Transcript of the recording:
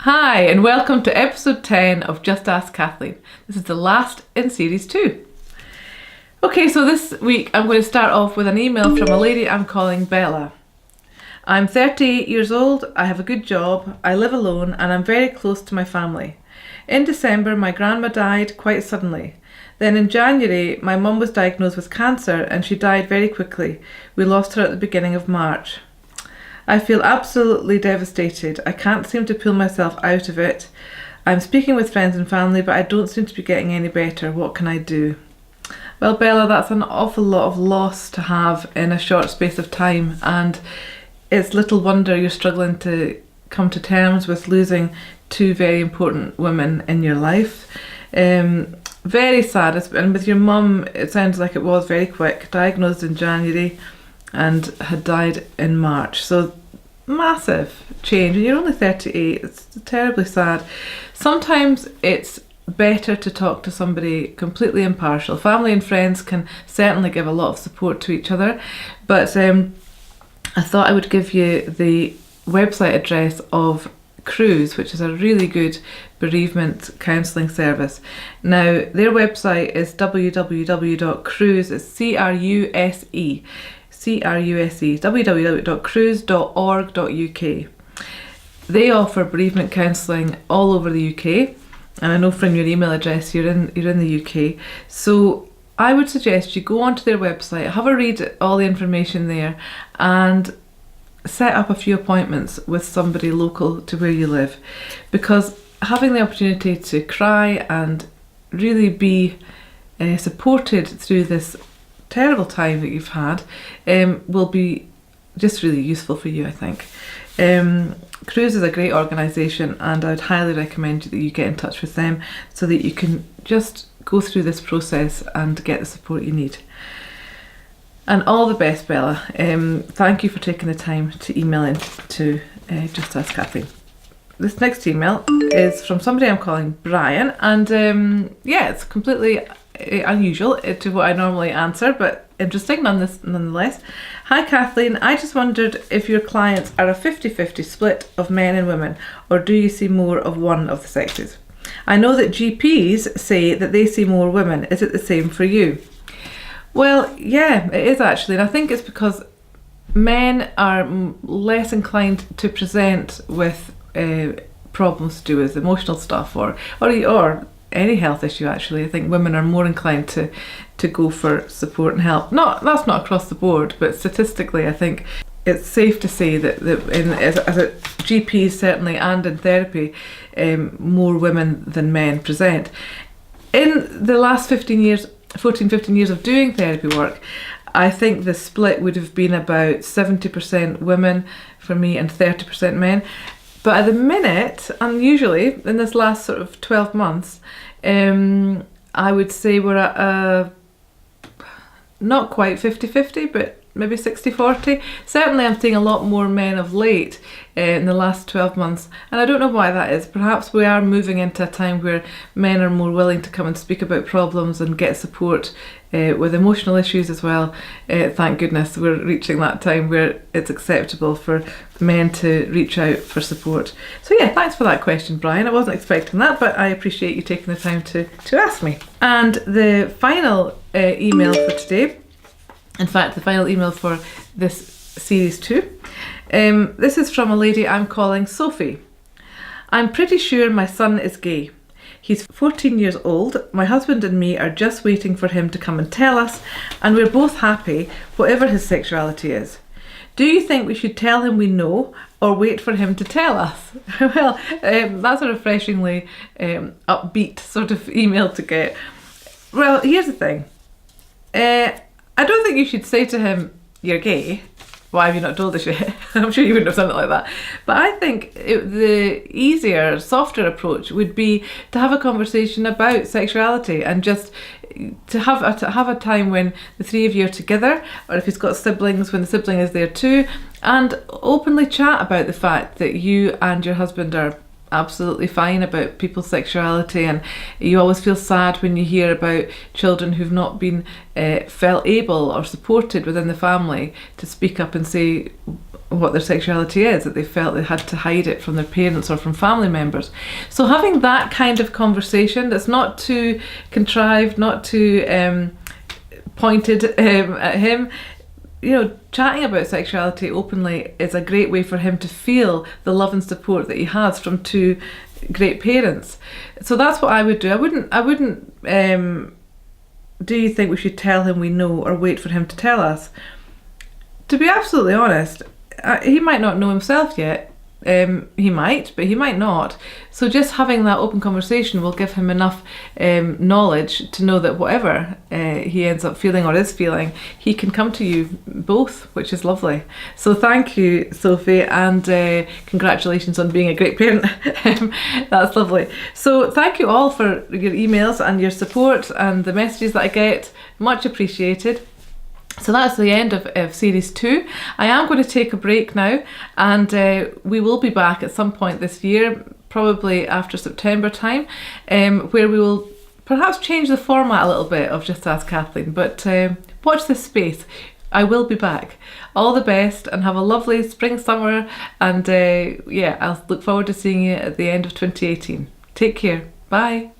Hi, and welcome to episode 10 of Just Ask Kathleen. This is the last in series 2. Okay, so this week I'm going to start off with an email from a lady I'm calling Bella. I'm 38 years old, I have a good job, I live alone, and I'm very close to my family. In December, my grandma died quite suddenly. Then in January, my mum was diagnosed with cancer and she died very quickly. We lost her at the beginning of March. I feel absolutely devastated. I can't seem to pull myself out of it. I'm speaking with friends and family, but I don't seem to be getting any better. What can I do? Well, Bella, that's an awful lot of loss to have in a short space of time, and it's little wonder you're struggling to come to terms with losing two very important women in your life. Very sad, and with your mum, it sounds like it was very quick, diagnosed in January and had died in March. So massive change, and you're only 38. It's terribly sad. Sometimes it's better to talk to somebody completely impartial. Family and friends can certainly give a lot of support to each other, but I thought I would give you the website address of Cruse, which is a really good bereavement counselling service. Now, their website is www.cruse, it's C-R-U-S-E, www.cruse.org.uk. They offer bereavement counselling all over the UK, and I know from your email address you're in the UK. So I would suggest you go onto their website, have a read at all the information there, and set up a few appointments with somebody local to where you live, because having the opportunity to cry and really be supported through this terrible time that you've had will be just really useful for you, I think. Cruse is a great organisation, and I'd highly recommend that you get in touch with them so that you can just go through this process and get the support you need. And all the best, Bella. Thank you for taking the time to email in to Just Ask Kathleen. This next email is from somebody I'm calling Brian, and it's completely unusual to what I normally answer, but interesting nonetheless. Hi Kathleen, I just wondered if your clients are a 50-50 split of men and women, or do you see more of one of the sexes? I know that GPs say that they see more women. Is it the same for you? Well, yeah, it is actually, and I think it's because men are less inclined to present with problems to do with emotional stuff or any health issue. Actually, I think women are more inclined to go for support and help. That's not across the board, but statistically, I think it's safe to say that as a GPs certainly, and in therapy, more women than men present. In the last 14, 15 years of doing therapy work, I think the split would have been about 70% women for me and 30% men. But at the minute, and usually in this last sort of 12 months, I would say we're at not quite 50-50, but maybe 60-40. Certainly I'm seeing a lot more men of late in the last 12 months, and I don't know why that is. Perhaps we are moving into a time where men are more willing to come and speak about problems and get support with emotional issues as well. Thank goodness we're reaching that time where it's acceptable for men to reach out for support. So yeah, thanks for that question, Brian. I wasn't expecting that, but I appreciate you taking the time to ask me. And the final email for today, in fact the final email for this series 2, this is from a lady I'm calling Sophie. I'm pretty sure my son is gay. He's 14 years old. My husband and me are just waiting for him to come and tell us, and we're both happy whatever his sexuality is. Do you think we should tell him we know, or wait for him to tell us? Well, that's a refreshingly upbeat sort of email to get. Well, here's the thing. I don't think you should say to him, you're gay. Why have you not told us yet? I'm sure you wouldn't have done it like that. But I think the easier, softer approach would be to have a conversation about sexuality, and just to have a time when the three of you are together, or if he's got siblings, when the sibling is there too, and openly chat about the fact that you and your husband are absolutely fine about people's sexuality, and you always feel sad when you hear about children who've not been felt able or supported within the family to speak up and say what their sexuality is, that they felt they had to hide it from their parents or from family members. So having that kind of conversation that's not too contrived, not too pointed at him, you know, chatting about sexuality openly is a great way for him to feel the love and support that he has from two great parents. So that's what I would do. I wouldn't do you think we should tell him we know or wait for him to tell us? To be absolutely honest, he might not know himself yet. He might, but he might not. So just having that open conversation will give him enough knowledge to know that whatever he ends up feeling or is feeling, he can come to you both, which is lovely. So thank you, Sophie, and congratulations on being a great parent. That's lovely. So thank you all for your emails and your support and the messages that I get. Much appreciated. So that's the end of series 2. I am going to take a break now, and we will be back at some point this year, probably after September time, where we will perhaps change the format a little bit of Just Ask Kathleen, but watch this space. I will be back. All the best, and have a lovely spring, summer, and yeah, I'll look forward to seeing you at the end of 2018. Take care. Bye.